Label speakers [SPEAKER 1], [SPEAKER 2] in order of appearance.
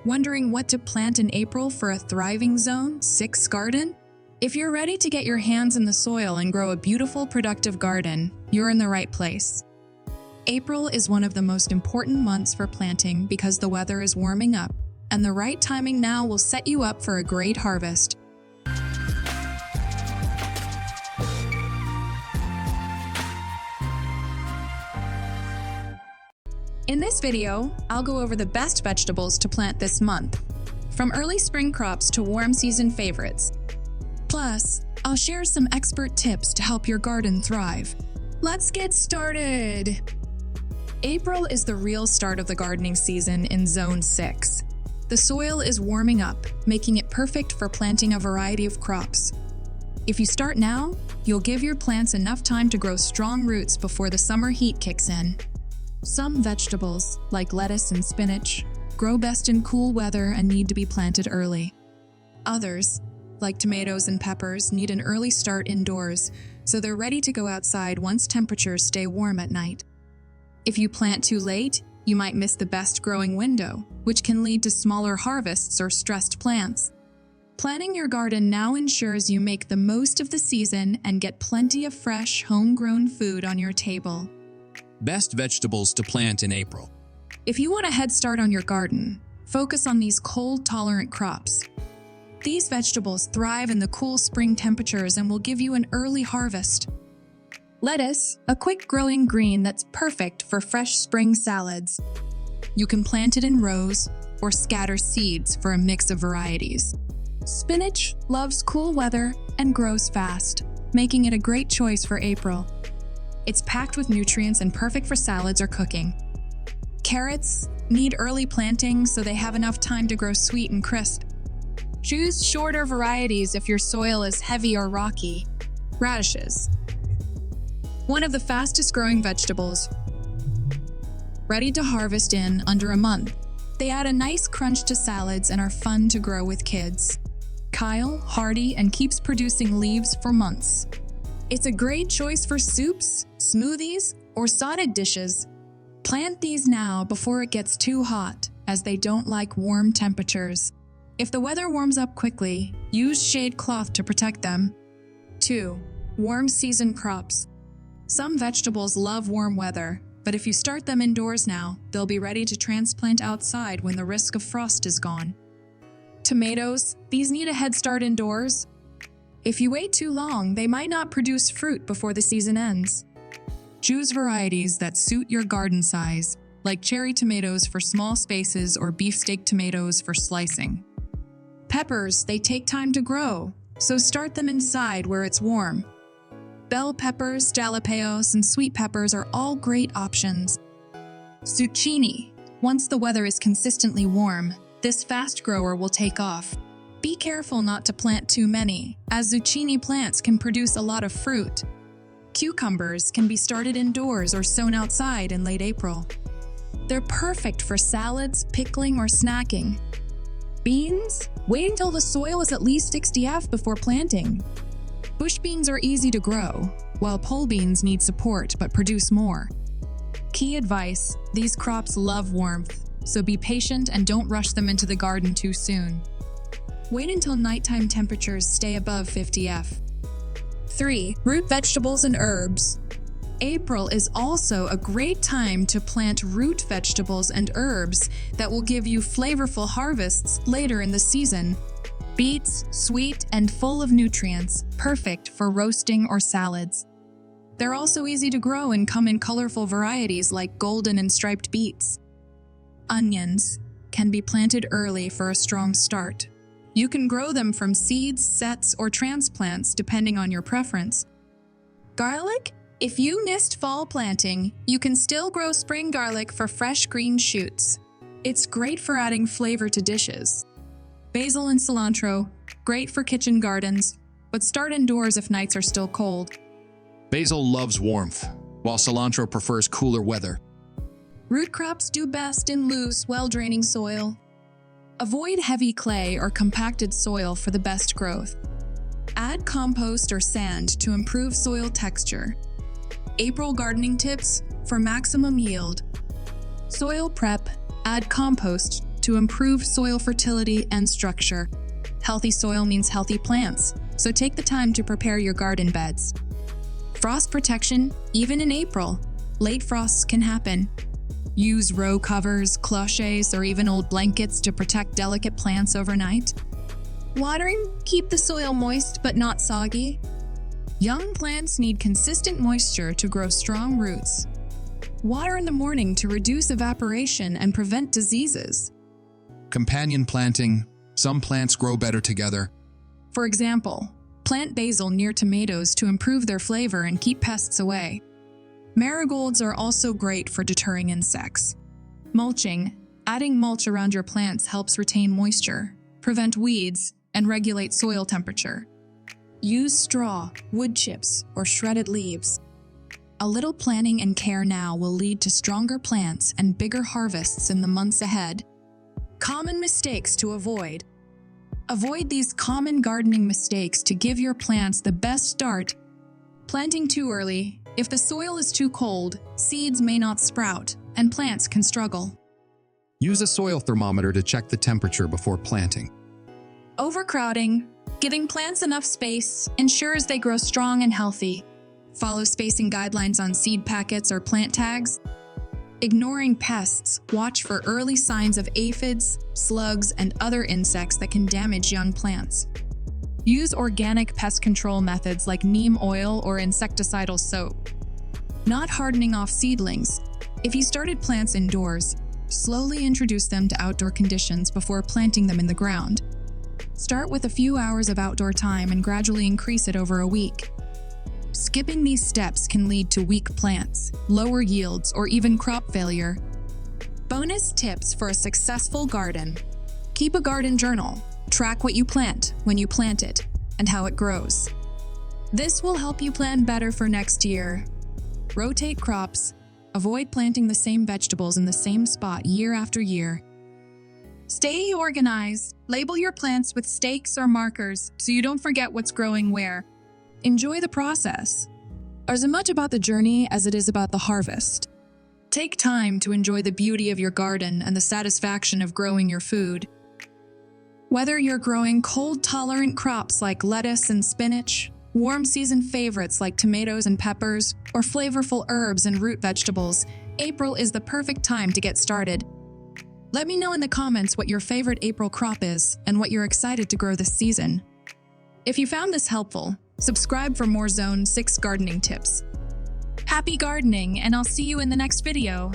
[SPEAKER 1] Wondering what to plant in April for a thriving Zone 6 garden? If you're ready to get your hands in the soil and grow a beautiful, productive garden, you're in the right place. April is one of the most important months for planting because the weather is warming up, and the right timing now will set you up for a great harvest. In this video, I'll go over the best vegetables to plant this month, from early spring crops to warm season favorites. Plus, I'll share some expert tips to help your garden thrive. Let's get started! April is the real start of the gardening season in Zone 6. The soil is warming up, making it perfect for planting a variety of crops. If you start now, you'll give your plants enough time to grow strong roots before the summer heat kicks in. Some vegetables, like lettuce and spinach, grow best in cool weather and need to be planted early. Others, like tomatoes and peppers, need an early start indoors, so they're ready to go outside once temperatures stay warm at night. If you plant too late, you might miss the best growing window, which can lead to smaller harvests or stressed plants. Planting your garden now ensures you make the most of the season and get plenty of fresh, homegrown food on your table.
[SPEAKER 2] Best vegetables to plant in April.
[SPEAKER 1] If you want a head start on your garden, focus on these cold-tolerant crops. These vegetables thrive in the cool spring temperatures and will give you an early harvest. Lettuce, a quick-growing green that's perfect for fresh spring salads. You can plant it in rows or scatter seeds for a mix of varieties. Spinach loves cool weather and grows fast, making it a great choice for April. It's packed with nutrients and perfect for salads or cooking. Carrots need early planting so they have enough time to grow sweet and crisp. Choose shorter varieties if your soil is heavy or rocky. Radishes, one of the fastest growing vegetables, ready to harvest in under a month. They add a nice crunch to salads and are fun to grow with kids. Kale, hardy, and keeps producing leaves for months. It's a great choice for soups, smoothies, or salad dishes. Plant these now before it gets too hot, as they don't like warm temperatures. If the weather warms up quickly, use shade cloth to protect them. 2. Warm season crops. Some vegetables love warm weather, but if you start them indoors now, they'll be ready to transplant outside when the risk of frost is gone. Tomatoes, these need a head start indoors. If you wait too long, they might not produce fruit before the season ends. Choose varieties that suit your garden size, like cherry tomatoes for small spaces or beefsteak tomatoes for slicing. Peppers, they take time to grow, so start them inside where it's warm. Bell peppers, jalapenos, and sweet peppers are all great options. Zucchini, once the weather is consistently warm, this fast grower will take off. Be careful not to plant too many, as zucchini plants can produce a lot of fruit. Cucumbers can be started indoors or sown outside in late April. They're perfect for salads, pickling, or snacking. Beans? Wait until the soil is at least 60°F before planting. Bush beans are easy to grow, while pole beans need support but produce more. Key advice: these crops love warmth, so be patient and don't rush them into the garden too soon. Wait until nighttime temperatures stay above 50°F. 3. Root vegetables and herbs. April is also a great time to plant root vegetables and herbs that will give you flavorful harvests later in the season. Beets, sweet and full of nutrients, perfect for roasting or salads. They're also easy to grow and come in colorful varieties like golden and striped beets. Onions can be planted early for a strong start. You can grow them from seeds, sets, or transplants depending on your preference. Garlic? If you missed fall planting, you can still grow spring garlic for fresh green shoots. It's great for adding flavor to dishes. Basil and cilantro, great for kitchen gardens, but start indoors if nights are still cold.
[SPEAKER 2] Basil loves warmth, while cilantro prefers cooler weather.
[SPEAKER 1] Root crops do best in loose, well-draining soil. Avoid heavy clay or compacted soil for the best growth. Add compost or sand to improve soil texture. April gardening tips for maximum yield. Soil prep: add compost to improve soil fertility and structure. Healthy soil means healthy plants, so take the time to prepare your garden beds. Frost protection, even in April. Late frosts can happen. Use row covers, cloches, or even old blankets to protect delicate plants overnight. Watering, keep the soil moist but not soggy. Young plants need consistent moisture to grow strong roots. Water in the morning to reduce evaporation and prevent diseases.
[SPEAKER 2] Companion planting. Some plants grow better together.
[SPEAKER 1] For example, plant basil near tomatoes to improve their flavor and keep pests away. Marigolds are also great for deterring insects. Mulching. Adding mulch around your plants helps retain moisture, prevent weeds, and regulate soil temperature. Use straw, wood chips, or shredded leaves. A little planning and care now will lead to stronger plants and bigger harvests in the months ahead. Common mistakes to avoid. Avoid these common gardening mistakes to give your plants the best start. Planting too early. If the soil is too cold, seeds may not sprout, and plants can struggle.
[SPEAKER 2] Use a soil thermometer to check the temperature before planting.
[SPEAKER 1] Overcrowding. Giving plants enough space ensures they grow strong and healthy. Follow spacing guidelines on seed packets or plant tags. Ignoring pests, watch for early signs of aphids, slugs, and other insects that can damage young plants. Use organic pest control methods like neem oil or insecticidal soap. Not hardening off seedlings. If you started plants indoors, slowly introduce them to outdoor conditions before planting them in the ground. Start with a few hours of outdoor time and gradually increase it over a week. Skipping these steps can lead to weak plants, lower yields, or even crop failure. Bonus tips for a successful garden. Keep a garden journal. Track what you plant, when you plant it, and how it grows. This will help you plan better for next year. Rotate crops. Avoid planting the same vegetables in the same spot year after year. Stay organized. Label your plants with stakes or markers so you don't forget what's growing where. Enjoy the process. As much about the journey as it is about the harvest. Take time to enjoy the beauty of your garden and the satisfaction of growing your food. Whether you're growing cold-tolerant crops like lettuce and spinach, warm season favorites like tomatoes and peppers, or flavorful herbs and root vegetables, April is the perfect time to get started. Let me know in the comments what your favorite April crop is and what you're excited to grow this season. If you found this helpful, subscribe for more Zone 6 gardening tips. Happy gardening, and I'll see you in the next video.